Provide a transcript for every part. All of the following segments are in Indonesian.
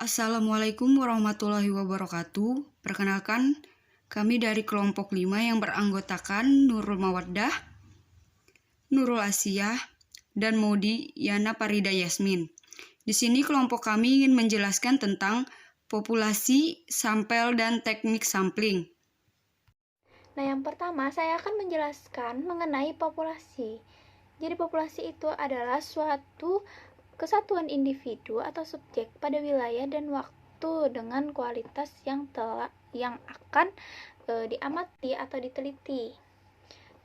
Assalamualaikum warahmatullahi wabarakatuh. Perkenalkan, kami dari kelompok 5 yang beranggotakan Nurul Mawaddah, Nurul Asiyah, dan Maudi Yana Parida Yasmin. Di sini kelompok kami ingin menjelaskan tentang populasi, sampel, dan teknik sampling. Nah, yang pertama saya akan menjelaskan mengenai populasi. Jadi populasi itu adalah suatu kesatuan individu atau subjek pada wilayah dan waktu dengan kualitas yang akan diamati atau diteliti.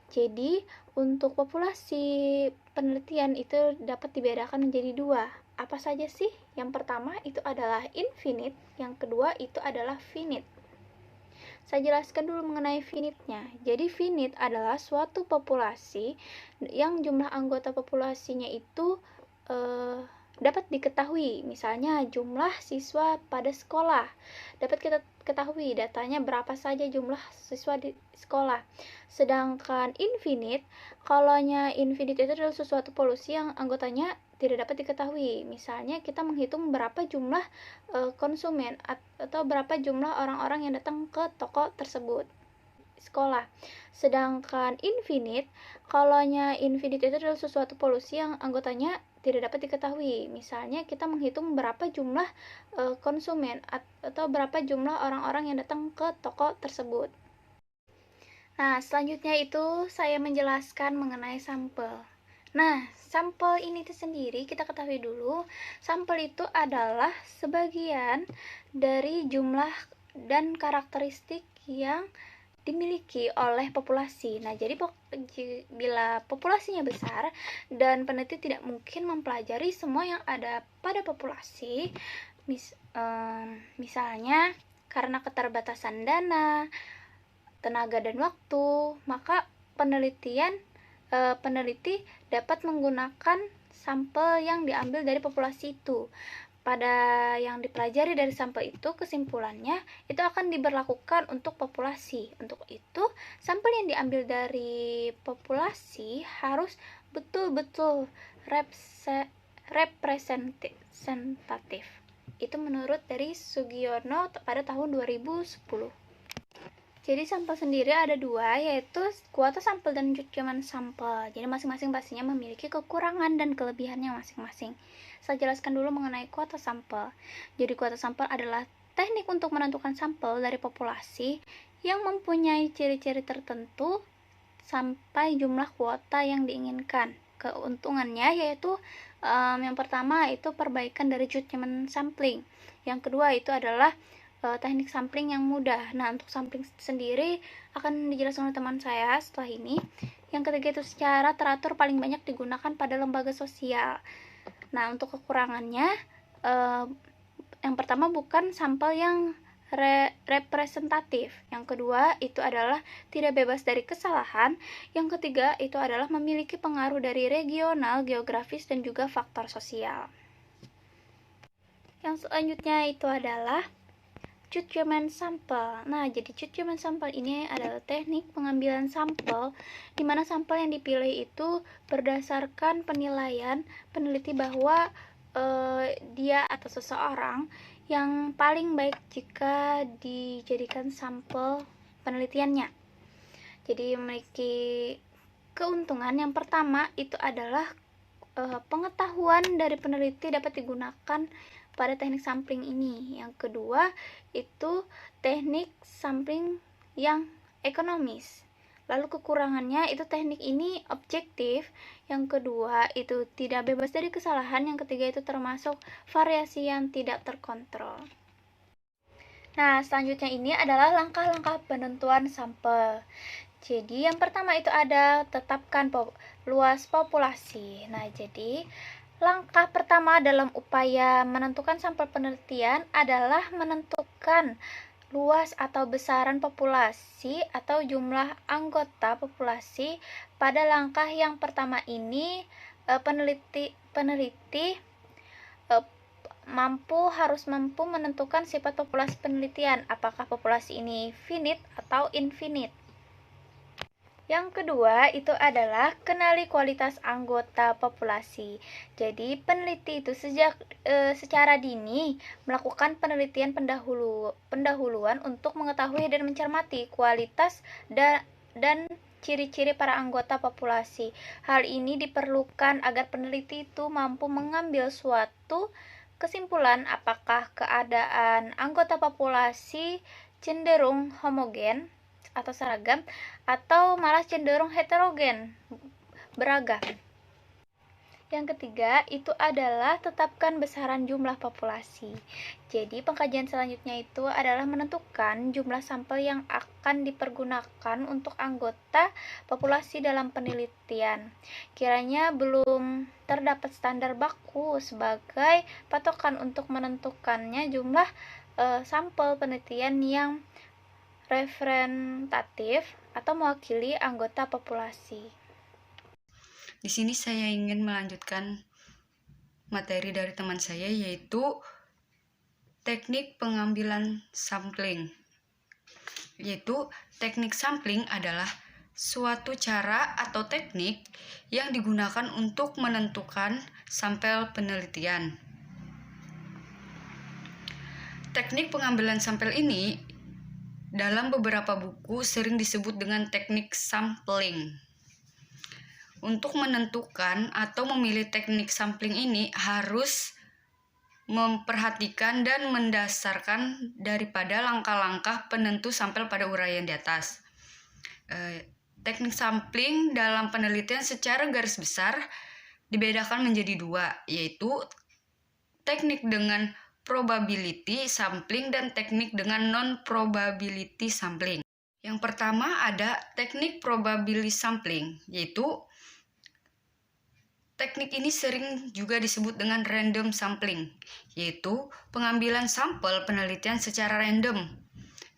Jadi, untuk populasi penelitian itu dapat dibedakan menjadi dua. Apa saja sih? Yang pertama itu adalah infinite, yang kedua itu adalah finite. Saya jelaskan dulu mengenai finite-nya. Jadi finite adalah suatu populasi yang jumlah anggota populasinya itu dapat diketahui, misalnya jumlah siswa pada sekolah. Dapat kita ketahui datanya berapa saja jumlah siswa di sekolah. Sedangkan infinite, kalaunya infinite itu adalah sesuatu populasi yang anggotanya tidak dapat diketahui. Misalnya kita menghitung berapa jumlah konsumen atau berapa jumlah orang-orang yang datang ke toko tersebut sekolah. Sedangkan infinite, kalaunya infinite itu adalah sesuatu populasi yang anggotanya tidak dapat diketahui. Misalnya kita menghitung berapa jumlah konsumen atau berapa jumlah orang-orang yang datang ke toko tersebut. Nah, selanjutnya itu saya menjelaskan mengenai sampel. Nah, sampel ini sendiri kita ketahui dulu, sampel itu adalah sebagian dari jumlah dan karakteristik yang dimiliki oleh populasi. Nah, jadi bila populasinya besar dan peneliti tidak mungkin mempelajari semua yang ada pada populasi, misalnya karena keterbatasan dana, tenaga dan waktu, maka peneliti dapat menggunakan sampel yang diambil dari populasi itu. Pada yang dipelajari dari sampel itu, kesimpulannya itu akan diberlakukan untuk populasi. Untuk itu, sampel yang diambil dari populasi harus betul-betul representatif. Itu menurut dari Sugiono pada tahun 2010. Jadi sampel sendiri ada dua, yaitu kuota sampel dan cucian sampel. Jadi masing-masing pastinya memiliki kekurangan dan kelebihannya masing-masing. Saya jelaskan dulu mengenai kuota sampel. Jadi kuota sampel adalah teknik untuk menentukan sampel dari populasi yang mempunyai ciri-ciri tertentu sampai jumlah kuota yang diinginkan. Keuntungannya yaitu yang pertama itu perbaikan dari cucian sampling. Yang kedua itu adalah teknik sampling yang mudah. Nah, untuk sampling sendiri akan dijelaskan oleh teman saya setelah ini. Yang ketiga itu secara teratur paling banyak digunakan pada lembaga sosial. Nah, untuk kekurangannya, yang pertama bukan sampel yang representatif. Yang kedua itu adalah tidak bebas dari kesalahan. Yang ketiga itu adalah memiliki pengaruh dari regional, geografis, dan juga faktor sosial. Yang selanjutnya itu adalah cucian sampel. Nah, jadi cucian sampel ini adalah teknik pengambilan sampel di mana sampel yang dipilih itu berdasarkan penilaian peneliti bahwa dia atau seseorang yang paling baik jika dijadikan sampel penelitiannya. Jadi memiliki keuntungan yang pertama itu adalah pengetahuan dari peneliti dapat digunakan pada teknik sampling ini. Yang kedua itu teknik sampling yang ekonomis. Lalu kekurangannya itu teknik ini objektif. Yang kedua itu tidak bebas dari kesalahan. Yang ketiga itu termasuk variasi yang tidak terkontrol. Nah, selanjutnya ini adalah langkah-langkah penentuan sampel. Jadi yang pertama itu ada tetapkan luas populasi. Nah, jadi langkah pertama dalam upaya menentukan sampel penelitian adalah menentukan luas atau besaran populasi atau jumlah anggota populasi. Pada langkah yang pertama ini peneliti harus mampu menentukan sifat populasi penelitian, apakah populasi ini finite atau infinite. Yang kedua itu adalah kenali kualitas anggota populasi. Jadi peneliti itu secara dini melakukan penelitian pendahuluan untuk mengetahui dan mencermati kualitas dan ciri-ciri para anggota populasi. Hal ini diperlukan agar peneliti itu mampu mengambil suatu kesimpulan apakah keadaan anggota populasi cenderung homogen atau seragam atau malah cenderung heterogen, beragam. Yang ketiga itu adalah tetapkan besaran jumlah populasi. Jadi pengkajian selanjutnya itu adalah menentukan jumlah sampel yang akan dipergunakan untuk anggota populasi dalam penelitian. Kiranya belum terdapat standar baku sebagai patokan untuk menentukannya jumlah sampel penelitian yang representatif atau mewakili anggota populasi. Di sini saya ingin melanjutkan materi dari teman saya, yaitu teknik pengambilan sampling. Yaitu teknik sampling adalah suatu cara atau teknik yang digunakan untuk menentukan sampel penelitian. Teknik pengambilan sampel ini dalam beberapa buku sering disebut dengan teknik sampling. Untuk menentukan atau memilih teknik sampling ini harus memperhatikan dan mendasarkan daripada langkah-langkah penentu sampel pada uraian di atas. Teknik sampling dalam penelitian secara garis besar dibedakan menjadi dua, yaitu teknik dengan probability sampling dan teknik dengan non-probability sampling. Yang pertama ada teknik probability sampling, yaitu teknik ini sering juga disebut dengan random sampling, yaitu pengambilan sampel penelitian secara random.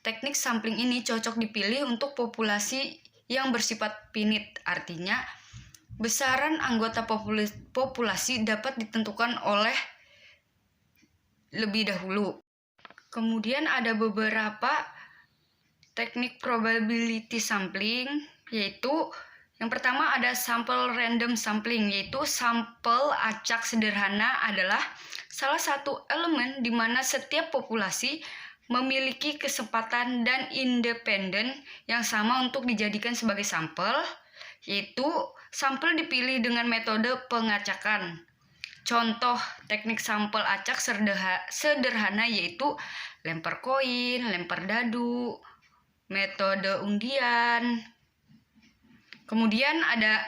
Teknik sampling ini cocok dipilih untuk populasi yang bersifat finite, artinya besaran anggota populasi dapat ditentukan oleh lebih dahulu. Kemudian ada beberapa teknik probability sampling, yaitu yang pertama ada sampel random sampling, yaitu sampel acak sederhana adalah salah satu elemen di mana setiap populasi memiliki kesempatan dan independen yang sama untuk dijadikan sebagai sampel, yaitu sampel dipilih dengan metode pengacakan. Contoh teknik sampel acak sederhana yaitu lempar koin, lempar dadu, metode undian. Kemudian ada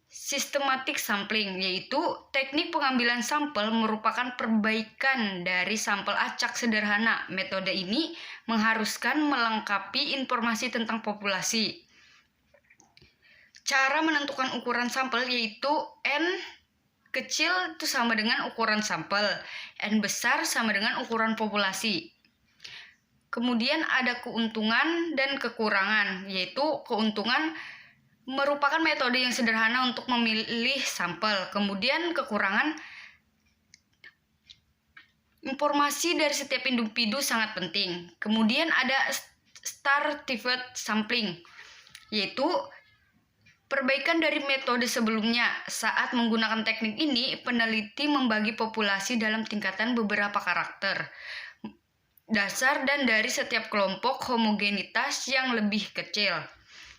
systematic sampling, yaitu teknik pengambilan sampel merupakan perbaikan dari sampel acak sederhana. Metode ini mengharuskan melengkapi informasi tentang populasi. Cara menentukan ukuran sampel yaitu N kecil itu sama dengan ukuran sampel, N besar sama dengan ukuran populasi. Kemudian ada keuntungan dan kekurangan, yaitu keuntungan merupakan metode yang sederhana untuk memilih sampel. Kemudian kekurangan, informasi dari setiap individu sangat penting. Kemudian ada stratified sampling, yaitu perbaikan dari metode sebelumnya. Saat menggunakan teknik ini, peneliti membagi populasi dalam tingkatan beberapa karakter dasar dan dari setiap kelompok homogenitas yang lebih kecil.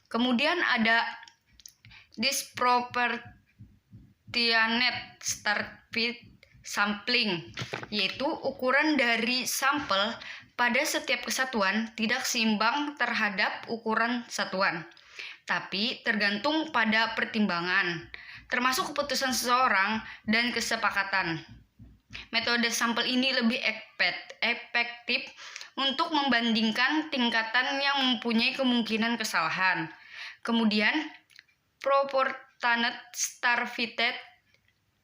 Kemudian ada disproportionate stratified sampling, yaitu ukuran dari sampel pada setiap kesatuan tidak seimbang terhadap ukuran satuan, tapi tergantung pada pertimbangan, termasuk keputusan seseorang dan kesepakatan. Metode sampel ini lebih efektif untuk membandingkan tingkatan yang mempunyai kemungkinan kesalahan. Kemudian, proportionate stratified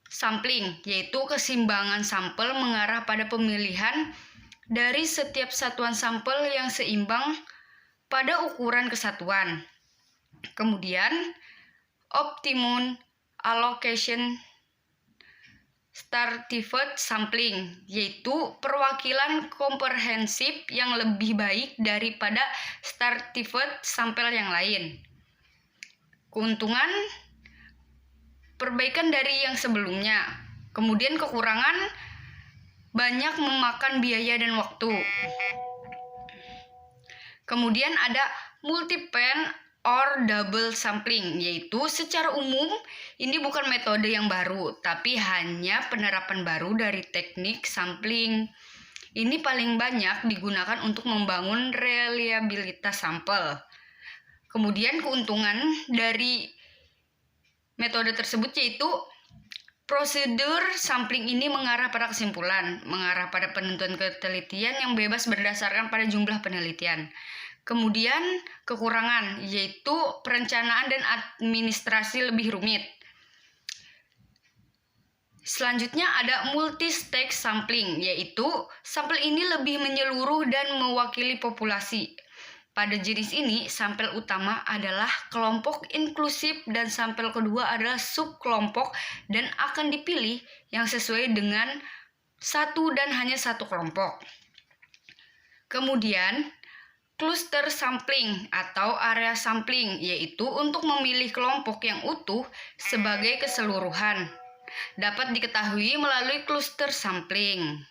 sampling, yaitu keseimbangan sampel mengarah pada pemilihan dari setiap satuan sampel yang seimbang pada ukuran kesatuan. Kemudian, optimum allocation stratified sampling, yaitu perwakilan komprehensif yang lebih baik daripada stratified sampel yang lain. Keuntungan, perbaikan dari yang sebelumnya. Kemudian kekurangan, banyak memakan biaya dan waktu. Kemudian ada multi-pen or double sampling, yaitu secara umum ini bukan metode yang baru, tapi hanya penerapan baru dari teknik sampling. Ini paling banyak digunakan untuk membangun reliabilitas sampel. Kemudian keuntungan dari metode tersebut yaitu prosedur sampling ini mengarah pada kesimpulan, mengarah pada penentuan ketelitian yang bebas berdasarkan pada jumlah penelitian. Kemudian kekurangan yaitu perencanaan dan administrasi lebih rumit. Selanjutnya ada multi-stage sampling, yaitu sampel ini lebih menyeluruh dan mewakili populasi. Pada jenis ini, sampel utama adalah kelompok inklusif dan sampel kedua adalah subkelompok dan akan dipilih yang sesuai dengan satu dan hanya satu kelompok. Kemudian, cluster sampling atau area sampling, yaitu untuk memilih kelompok yang utuh sebagai keseluruhan. Dapat diketahui melalui cluster sampling.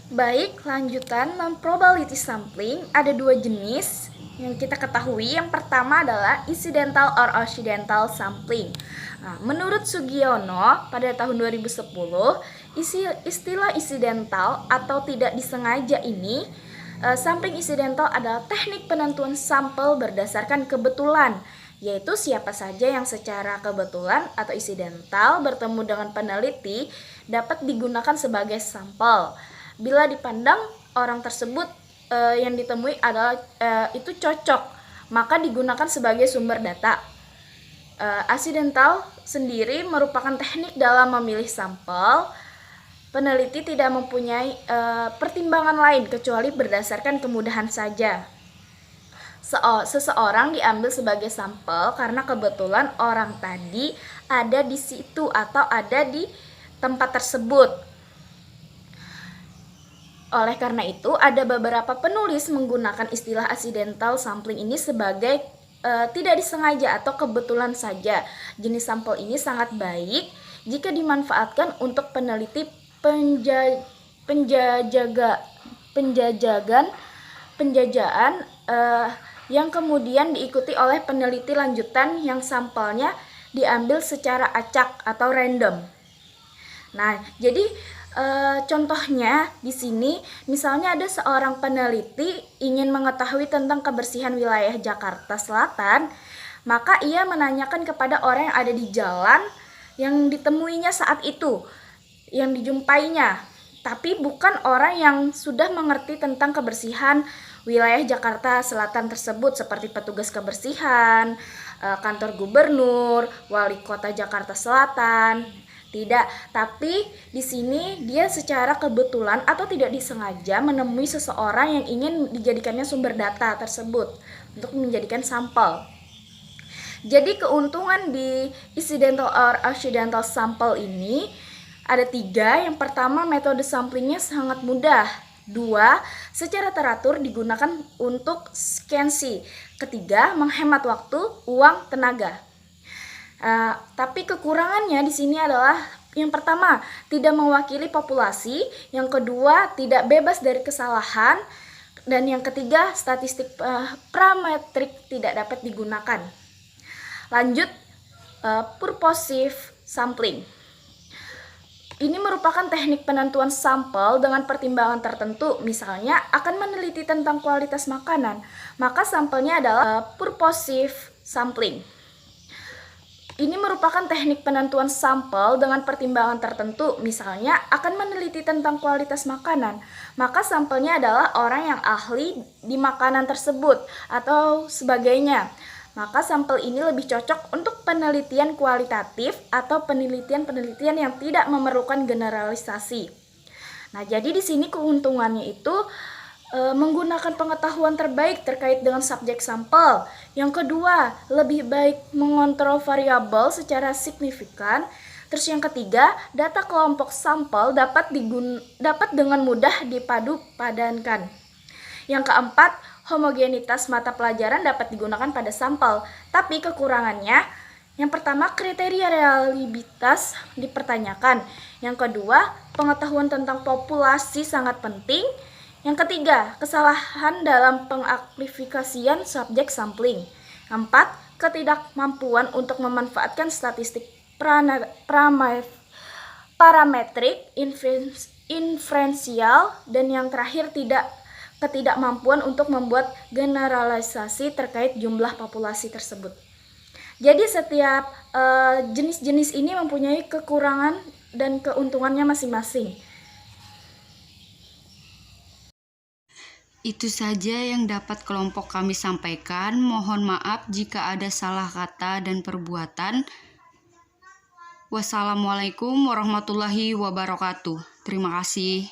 Baik, lanjutan non-probability sampling ada dua jenis yang kita ketahui. Yang pertama adalah incidental or accidental sampling. Nah, menurut Sugiono pada tahun 2010, istilah incidental atau tidak disengaja ini, sampling incidental adalah teknik penentuan sampel berdasarkan kebetulan, yaitu siapa saja yang secara kebetulan atau incidental bertemu dengan peneliti dapat digunakan sebagai sampel. Bila dipandang orang tersebut yang ditemui adalah itu cocok, maka digunakan sebagai sumber data. Accidental sendiri merupakan teknik dalam memilih sampel. Peneliti tidak mempunyai pertimbangan lain kecuali berdasarkan kemudahan saja. Seseorang diambil sebagai sampel karena kebetulan orang tadi ada di situ atau ada di tempat tersebut. Oleh karena itu, ada beberapa penulis menggunakan istilah accidental sampling ini sebagai tidak disengaja atau kebetulan saja. Jenis sampel ini sangat baik jika dimanfaatkan untuk peneliti penjajahan yang kemudian diikuti oleh peneliti lanjutan yang sampelnya diambil secara acak atau random. Nah, jadi contohnya di sini, misalnya ada seorang peneliti ingin mengetahui tentang kebersihan wilayah Jakarta Selatan, maka ia menanyakan kepada orang yang ada di jalan yang ditemuinya saat itu, yang dijumpainya, tapi bukan orang yang sudah mengerti tentang kebersihan wilayah Jakarta Selatan tersebut, seperti petugas kebersihan, kantor gubernur, wali kota Jakarta Selatan. Tidak, tapi di sini dia secara kebetulan atau tidak disengaja menemui seseorang yang ingin dijadikannya sumber data tersebut untuk menjadikan sampel. Jadi keuntungan di incidental or accidental sample ini ada 3. Yang pertama, metode samplingnya sangat mudah. 2, secara teratur digunakan untuk scansi. Ketiga, menghemat waktu, uang, tenaga. Tapi kekurangannya di sini adalah yang pertama, tidak mewakili populasi, yang kedua, tidak bebas dari kesalahan, dan yang ketiga, statistik parametrik tidak dapat digunakan. Lanjut, purposive sampling. Ini merupakan teknik penentuan sampel dengan pertimbangan tertentu, misalnya akan meneliti tentang kualitas makanan, maka sampelnya adalah purposive sampling. Ini merupakan teknik penentuan sampel dengan pertimbangan tertentu, misalnya akan meneliti tentang kualitas makanan, maka sampelnya adalah orang yang ahli di makanan tersebut atau sebagainya. Maka sampel ini lebih cocok untuk penelitian kualitatif atau penelitian-penelitian yang tidak memerlukan generalisasi. Nah, jadi di sini keuntungannya itu menggunakan pengetahuan terbaik terkait dengan subjek sampel. Yang kedua, lebih baik mengontrol variabel secara signifikan. Terus yang ketiga, data kelompok sampel dapat dengan mudah dipadu padankan. Yang keempat, homogenitas mata pelajaran dapat digunakan pada sampel, tapi kekurangannya, yang pertama, kriteria reliabilitas dipertanyakan. Yang kedua, pengetahuan tentang populasi sangat penting. Yang ketiga, kesalahan dalam pengaplikasian subjek sampling. Keempat, ketidakmampuan untuk memanfaatkan statistik parametrik inferensial. Dan yang terakhir, ketidakmampuan untuk membuat generalisasi terkait jumlah populasi tersebut. Jadi setiap jenis-jenis ini mempunyai kekurangan dan keuntungannya masing-masing. Itu saja yang dapat kelompok kami sampaikan. Mohon maaf jika ada salah kata dan perbuatan. Wassalamualaikum warahmatullahi wabarakatuh. Terima kasih.